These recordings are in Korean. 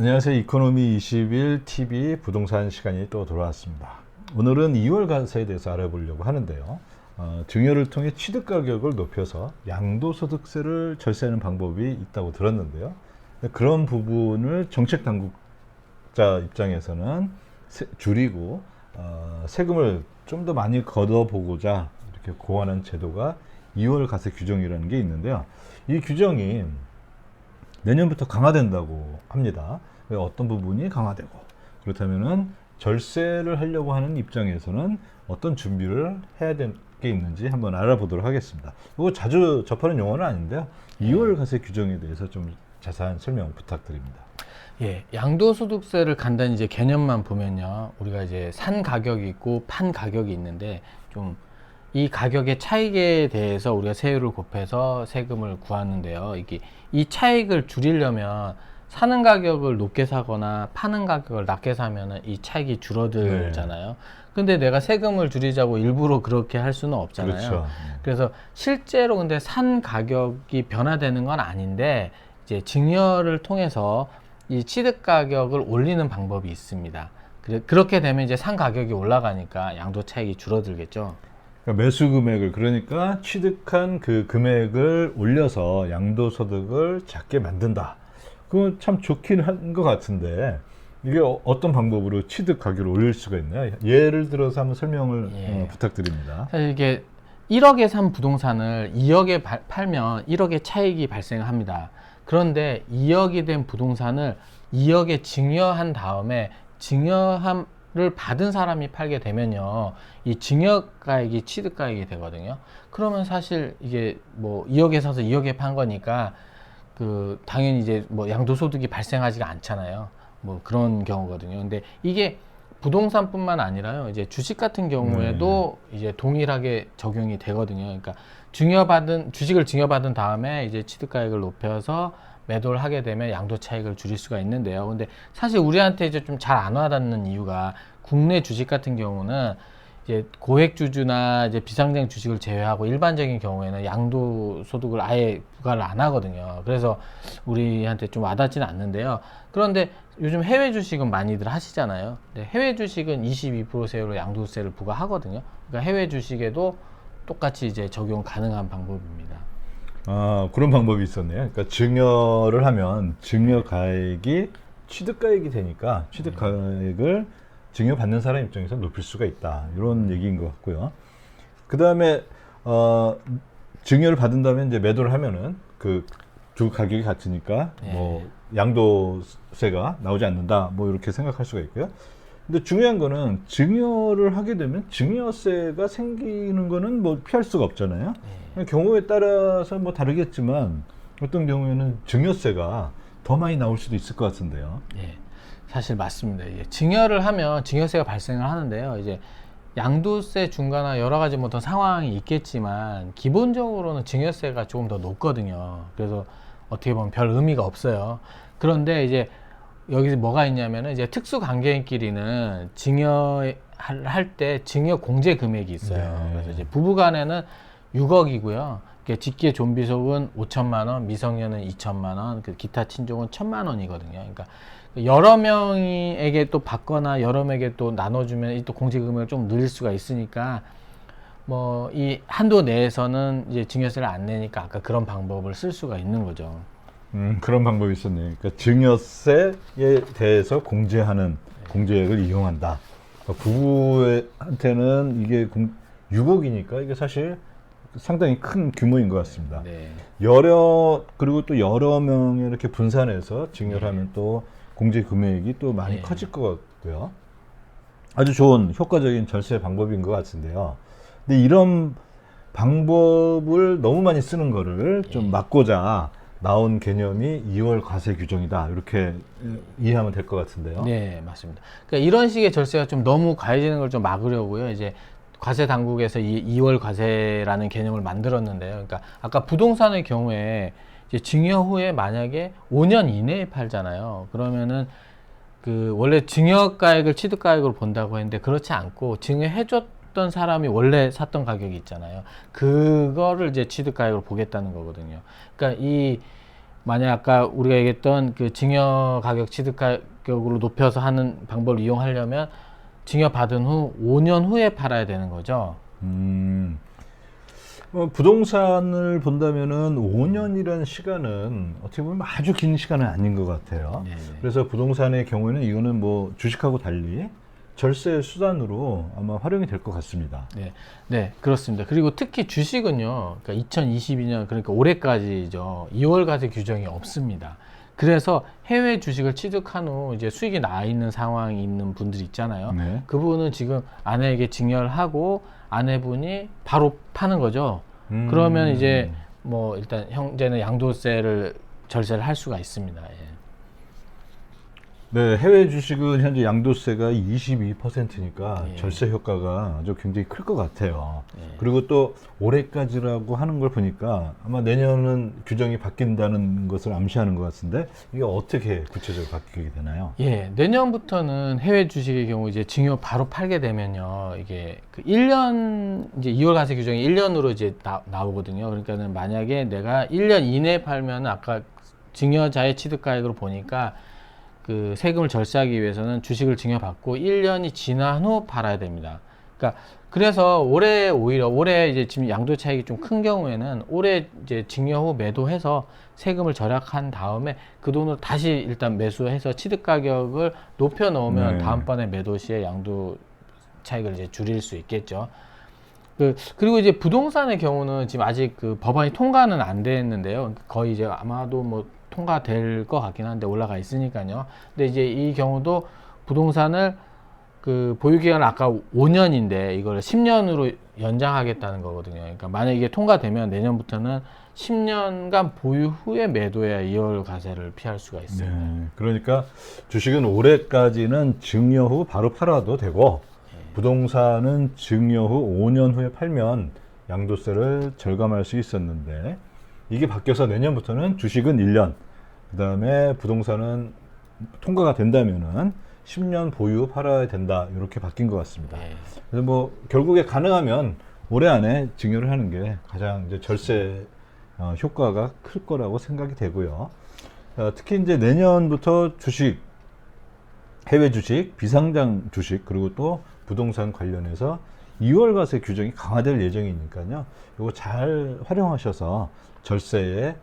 안녕하세요. 이코노미 21 TV 부동산 시간이 또 돌아왔습니다. 오늘은 2월 과세에 대해서 알아보려고 하는데요. 증여를 통해 취득 가격을 높여서 양도소득세를 절세하는 방법이 있다고 들었는데요. 그런 부분을 정책 당국자 입장에서는 줄이고 세금을 좀 더 많이 걷어보고자 이렇게 고안한 제도가 2월 과세 규정이라는 게 있는데요. 이 규정이 내년부터 강화된다고 합니다. 어떤 부분이 강화되고, 그렇다면은 절세를 하려고 하는 입장에서는 어떤 준비를 해야 될 게 있는지 한번 알아보도록 하겠습니다. 이거 자주 접하는 용어는 아닌데요. 2월 과세 규정에 대해서 좀 자세한 설명 부탁드립니다. 예, 양도소득세를 간단히 이제 개념만 보면요, 우리가 이제 산 가격이 있고 판 가격이 있는데, 좀 이 가격의 차익에 대해서 우리가 세율을 곱해서 세금을 구하는데요. 이 차익을 줄이려면 사는 가격을 높게 사거나 파는 가격을 낮게 사면은 이 차익이 줄어들잖아요. 근데 내가 세금을 줄이자고 일부러 그렇게 할 수는 없잖아요. 그렇죠. 그래서 실제로 근데 산 가격이 변화되는 건 아닌데, 이제 증여를 통해서 이 취득 가격을 올리는 방법이 있습니다. 그렇게 되면 이제 산 가격이 올라가니까 양도 차익이 줄어들겠죠. 그러니까 매수 금액을, 그러니까 취득한 그 금액을 올려서 양도소득을 작게 만든다. 그건 참 좋긴 한 것 같은데, 이게 어떤 방법으로 취득 가격을 올릴 수가 있나요? 예를 들어서 한번 설명을 부탁드립니다. 사실 이게 1억에 산 부동산을 2억에 팔면 1억의 차익이 발생합니다. 그런데 2억이 된 부동산을 2억에 증여한 다음에 증여함을 받은 사람이 팔게 되면요, 이 증여가액이 취득가액이 되거든요. 그러면 사실 이게 뭐 2억에 사서 2억에 판 거니까 당연히 이제 뭐 양도소득이 발생하지가 않잖아요. 뭐 그런 경우거든요. 근데 이게 부동산뿐만 아니라요, 이제 주식 같은 경우에도 이제 동일하게 적용이 되거든요. 그러니까 주식을 증여받은 다음에 이제 취득가액을 높여서 매도를 하게 되면 양도 차익을 줄일 수가 있는데요. 근데 사실 우리한테 이제 좀 잘 안 와닿는 이유가, 국내 주식 같은 경우는 이제 고액주주나 이제 비상장 주식을 제외하고 일반적인 경우에는 양도소득을 아예 부과를 안 하거든요. 그래서 우리한테 좀 와닿지는 않는데요. 그런데 요즘 해외 주식은 많이들 하시잖아요. 근데 해외 주식은 22% 세율로 양도세를 부과하거든요. 그러니까 해외 주식에도 똑같이 이제 적용 가능한 방법입니다. 그런 방법이 있었네요. 그러니까 증여를 하면 증여가액이 취득가액이 되니까 취득가액을 증여받는 사람 입장에서 높일 수가 있다. 이런 얘기인 것 같고요. 그 다음에 증여를 받은 다음에 이제 매도를 하면은 그 두 가격이 같으니까 뭐 양도세가 나오지 않는다. 뭐 이렇게 생각할 수가 있고요. 근데 중요한 거는 증여를 하게 되면 증여세가 생기는 거는 뭐 피할 수가 없잖아요. 경우에 따라서 뭐 다르겠지만 어떤 경우에는 증여세가 더 많이 나올 수도 있을 것 같은데요. 예, 사실 맞습니다. 증여를 하면 증여세가 발생을 하는데요. 이제 양도세 중과나 여러 가지 뭐 더 상황이 있겠지만 기본적으로는 증여세가 조금 더 높거든요. 그래서 어떻게 보면 별 의미가 없어요. 그런데 이제 여기서 뭐가 있냐면은, 이제 특수관계인끼리는 증여할 때 증여 공제 금액이 있어요. 그래서 이제 부부간에는 6억이고요. 직계 좀비속은 5천만 원, 미성년은 2천만 원, 기타 친족은 1,000만 원이거든요. 그러니까 여러 명에게 또 받거나 여러 명에게 또 나눠주면 또 공제 금액을 좀 늘릴 수가 있으니까, 뭐 이 한도 내에서는 이제 증여세를 안 내니까 아까 그런 방법을 쓸 수가 있는 거죠. 그런 방법이 있었네요. 그러니까 증여세에 대해서 공제하는 공제액을 이용한다. 그러니까 부부한테는 이게 6억이니까 이게 사실 상당히 큰 규모인 것 같습니다. 그리고 또 여러 명이 이렇게 분산해서 증여를 하면 또 공제 금액이 또 많이 커질 것 같고요. 아주 좋은 효과적인 절세 방법인 것 같은데요. 근데 이런 방법을 너무 많이 쓰는 거를 좀 막고자 나온 개념이 2월 과세 규정이다. 이렇게 이해하면 될 것 같은데요. 네, 맞습니다. 그러니까 이런 식의 절세가 좀 너무 가해지는 걸 좀 막으려고요, 이제 과세 당국에서 2월 과세라는 개념을 만들었는데요. 그러니까 아까 부동산의 경우에 이제 증여 후에 만약에 5년 이내에 팔잖아요. 그러면은 원래 증여가액을 취득가액으로 본다고 했는데, 그렇지 않고 증여해줬던 사람이 원래 샀던 가격이 있잖아요. 그거를 이제 취득가액으로 보겠다는 거거든요. 그러니까 만약 아까 우리가 얘기했던 그 증여 가격 취득 가격으로 높여서 하는 방법을 이용하려면 증여 받은 후 5년 후에 팔아야 되는 거죠. 부동산을 본다면은 5년이라는 시간은 어떻게 보면 아주 긴 시간은 아닌 것 같아요. 네. 그래서 부동산의 경우에는 이거는 뭐 주식하고 달리 절세 수단으로 아마 활용이 될 것 같습니다. 네, 네, 그렇습니다. 그리고 특히 주식은요, 그러니까 2022년, 그러니까 올해까지죠, 2월 과세 규정이 없습니다. 그래서 해외 주식을 취득한 후 이제 수익이 나 있는 상황이 있는 분들 있잖아요. 네. 그분은 지금 아내에게 증여를 하고 아내분이 바로 파는 거죠. 그러면 이제 뭐 일단 형제는 양도세를 절세를 할 수가 있습니다. 예. 네, 해외 주식은 현재 양도세가 22%니까 예. 절세 효과가 아주 굉장히 클 것 같아요. 예. 그리고 또 올해까지라고 하는 걸 보니까 아마 내년은 규정이 바뀐다는 것을 암시하는 것 같은데 이게 어떻게 구체적으로 바뀌게 되나요? 예, 내년부터는 해외 주식의 경우 이제 증여 바로 팔게 되면요, 이게 그 1년, 이제 2월 과세 규정이 1년으로 이제 나오거든요. 그러니까는 만약에 내가 1년 이내에 팔면 아까 증여자의 취득가액으로 보니까 그 세금을 절세하기 위해서는 주식을 증여받고 1년이 지난 후 팔아야 됩니다. 그러니까 그래서 올해 이제 지금 양도 차익이 좀 큰 경우에는 올해 이제 증여 후 매도해서 세금을 절약한 다음에 그 돈으로 다시 일단 매수해서 취득 가격을 높여 놓으면 네. 다음번에 매도 시에 양도 차익을 이제 줄일 수 있겠죠. 그리고 이제 부동산의 경우는 지금 아직 그 법안이 통과는 안 됐는데요. 거의 이제 아마도 뭐 통과될 것 같긴 한데 올라가 있으니까요. 근데 이제 이 경우도 부동산을 그 보유기간을 아까 5년인데 이걸 10년으로 연장하겠다는 거거든요. 그러니까 만약 이게 통과되면 내년부터는 10년간 보유 후에 매도해야 2월 과세를 피할 수가 있습니다. 네, 그러니까 주식은 올해까지는 증여 후 바로 팔아도 되고 부동산은 증여 후 5년 후에 팔면 양도세를 절감할 수 있었는데 이게 바뀌어서 내년부터는 주식은 1년, 그 다음에 부동산은 통과가 된다면은 10년 보유 팔아야 된다 이렇게 바뀐 것 같습니다. 네. 그래서 뭐 결국에 가능하면 올해 안에 증여를 하는 게 가장 이제 절세 효과가 클 거라고 생각이 되고요. 특히 이제 내년부터 주식, 해외 주식, 비상장 주식 그리고 또 부동산 관련해서 2월 과세 규정이 강화될 예정이니까요. 이거 잘 활용하셔서 절세에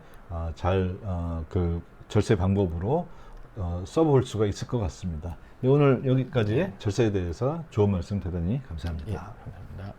그 절세 방법으로 써볼 수가 있을 것 같습니다. 오늘 여기까지 절세에 대해서 좋은 말씀 대단히 감사합니다. 예, 감사합니다.